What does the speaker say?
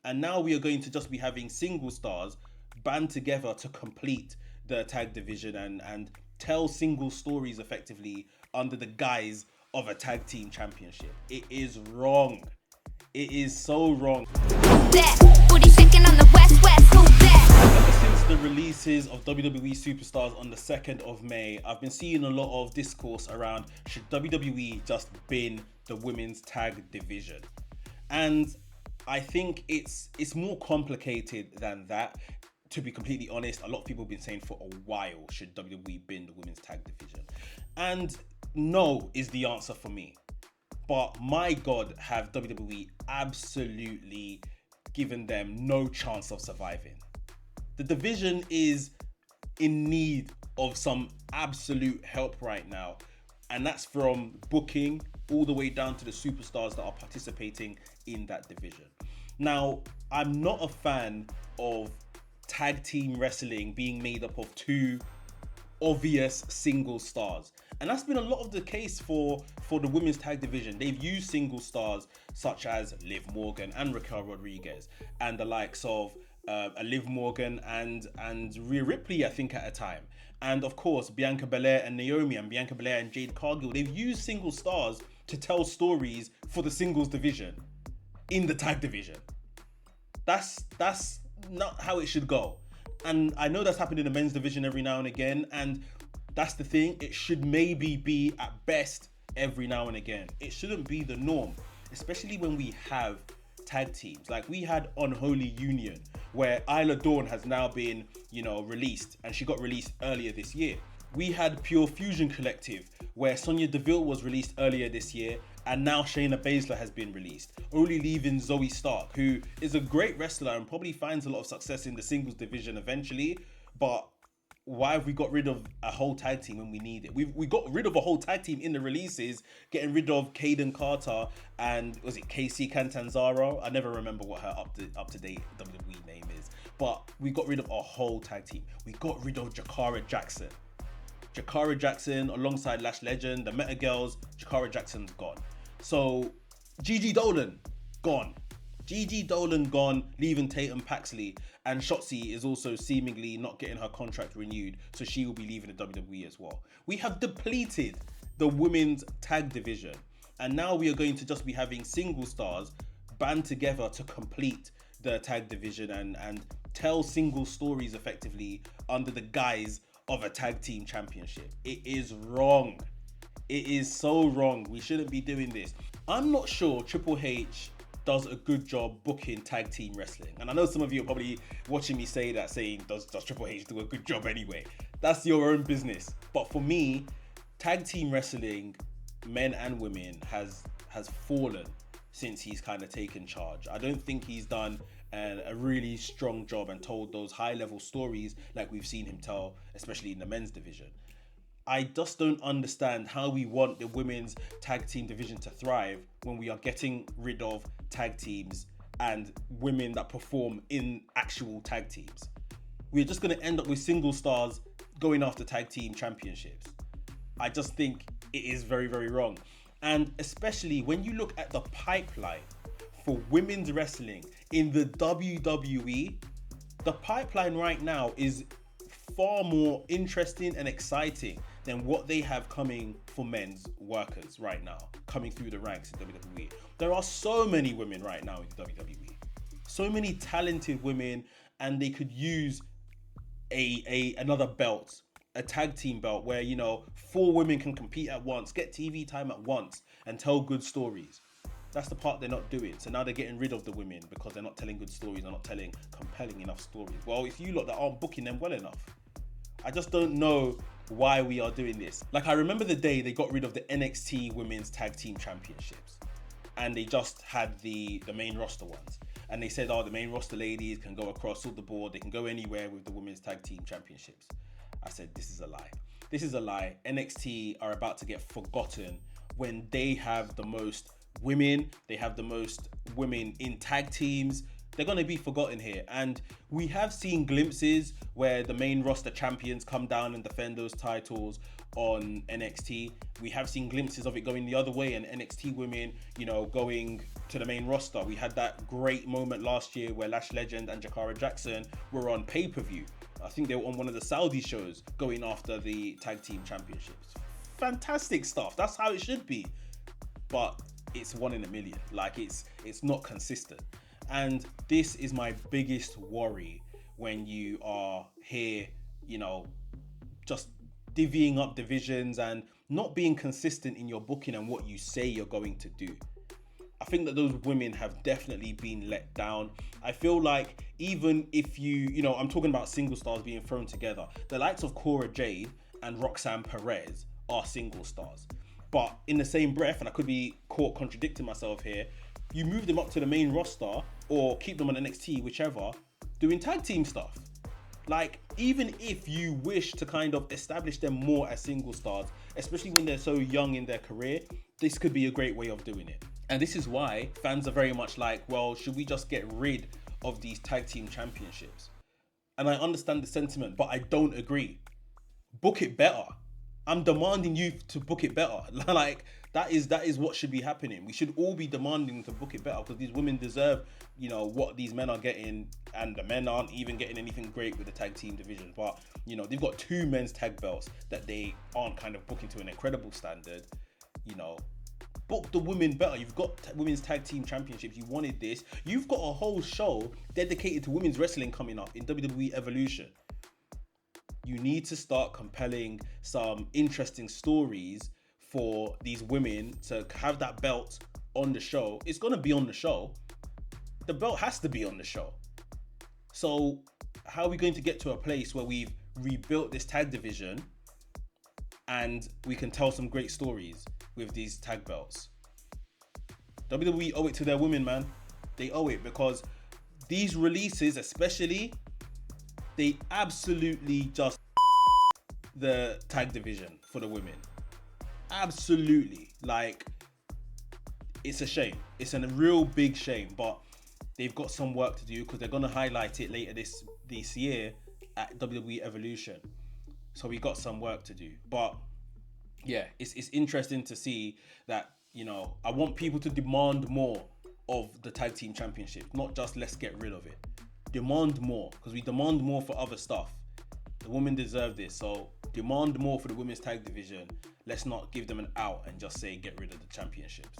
And now we are going to just be having single stars band together to complete the tag division and tell single stories effectively under the guise of a tag team championship. It is wrong. It is so wrong. Booty shaking on the west. Ever since the releases of WWE Superstars on the 2nd of May, I've been seeing a lot of discourse around should WWE just bin the women's tag division. And I think it's more complicated than that. To be completely honest, a lot of people have been saying for a while, should WWE bin the women's tag division? And no is the answer for me. But my God, have WWE absolutely given them no chance of surviving. The division is in need of some absolute help right now. And that's from booking all the way down to the superstars that are participating in that division. Now, I'm not a fan of tag team wrestling being made up of two obvious single stars. And that's been a lot of the case for the women's tag division. They've used single stars such as Liv Morgan and Raquel Rodriguez and the likes of Liv Morgan and Rhea Ripley, I think, at a time. And of course, Bianca Belair and Naomi, and Bianca Belair and Jade Cargill. They've used single stars to tell stories for the singles division in the tag division. That's not how it should go. And I know that's happened in the men's division every now and again. And that's the thing. It should maybe be at best every now and again. It shouldn't be the norm, especially when we have tag teams. Like we had Unholy Union, where Isla Dawn has now been, released, and she got released earlier this year. We had Pure Fusion Collective, where Sonya Deville was released earlier this year, and now Shayna Baszler has been released, only leaving Zoe Stark, who is a great wrestler and probably finds a lot of success in the singles division eventually. But why have we got rid of a whole tag team when we need it? We got rid of a whole tag team in the releases, getting rid of Kaden Carter and was it Casey Catanzaro? I never remember what her up to date WWE name is. But we got rid of a whole tag team. We got rid of Jakara Jackson. Jakara Jackson alongside Lash Legend, the Meta Girls. Jakara Jackson's gone. So Gigi Dolan gone. Gigi Dolan gone, leaving Tatum Paxley, and Shotzi is also seemingly not getting her contract renewed, so she will be leaving the WWE as well. We have depleted the women's tag division, and now we are going to just be having single stars band together to complete the tag division and tell single stories effectively under the guise of a tag team championship. It is wrong. It is so wrong. We shouldn't be doing this. I'm not sure Triple H does a good job booking tag team wrestling. And I know some of you are probably watching me say that, saying, does Triple H do a good job anyway? That's your own business. But for me, tag team wrestling, men and women, has fallen since he's kind of taken charge. I don't think he's done a really strong job and told those high level stories like we've seen him tell, especially in the men's division. I just don't understand how we want the women's tag team division to thrive when we are getting rid of tag teams and women that perform in actual tag teams. We're just going to end up with single stars going after tag team championships. I just think it is very, very wrong. And especially when you look at the pipeline for women's wrestling in the WWE, the pipeline right now is far more interesting and exciting than what they have coming for men's workers right now, coming through the ranks in WWE. There are so many women right now in WWE, so many talented women, and they could use another belt, a tag team belt where 4 women can compete at once, get TV time at once, and tell good stories. That's the part they're not doing. So now they're getting rid of the women because they're not telling good stories, they're not telling compelling enough stories. Well, it's you lot that aren't booking them well enough. I just don't know why we are doing this. Like, I remember the day they got rid of the NXT Women's Tag Team Championships, and they just had the main roster ones. And they said, the main roster ladies can go across all the board, they can go anywhere with the Women's Tag Team Championships. I said, this is a lie. This is a lie. NXT are about to get forgotten when they have the most women, they have the most women in tag teams, they're going to be forgotten here. And we have seen glimpses where the main roster champions come down and defend those titles on NXT. We have seen glimpses of it going the other way, and NXT women, going to the main roster. We had that great moment last year where Lash Legend and Jakara Jackson were on pay-per-view. I think they were on one of the Saudi shows going after the Tag Team Championships. Fantastic stuff. That's how it should be. But it's 1 in a million. Like, it's not consistent. And this is my biggest worry when you are here, just divvying up divisions and not being consistent in your booking and what you say you're going to do. I think that those women have definitely been let down. I feel like even if I'm talking about single stars being thrown together, the likes of Cora Jade and Roxanne Perez are single stars. But in the same breath, and I could be caught contradicting myself here, you move them up to the main roster or keep them on NXT, whichever, doing tag team stuff. Like, even if you wish to kind of establish them more as single stars, especially when they're so young in their career, this could be a great way of doing it. And this is why fans are very much like, well, should we just get rid of these tag team championships? And I understand the sentiment, but I don't agree. Book it better. I'm demanding you to book it better. Like, that is what should be happening. We should all be demanding to book it better, because these women deserve, what these men are getting, and the men aren't even getting anything great with the tag team division. But, they've got 2 men's tag belts that they aren't kind of booking to an incredible standard. Book the women better. You've got women's tag team championships. You wanted this. You've got a whole show dedicated to women's wrestling coming up in WWE Evolution. You need to start compelling some interesting stories for these women to have that belt on the show. It's going to be on the show. The belt has to be on the show. So how are we going to get to a place where we've rebuilt this tag division and we can tell some great stories with these tag belts? WWE owe it to their women, man. They owe it, because these releases, especially, they absolutely just the tag division for the women. Absolutely. Like, it's a shame. It's a real big shame, but they've got some work to do, because they're going to highlight it later this year at WWE Evolution. So we got some work to do. But yeah, it's interesting to see that, I want people to demand more of the tag team championship, not just let's get rid of it. Demand more, because we demand more for other stuff. The women deserve this, so demand more for the women's tag division. Let's not give them an out and just say get rid of the championships.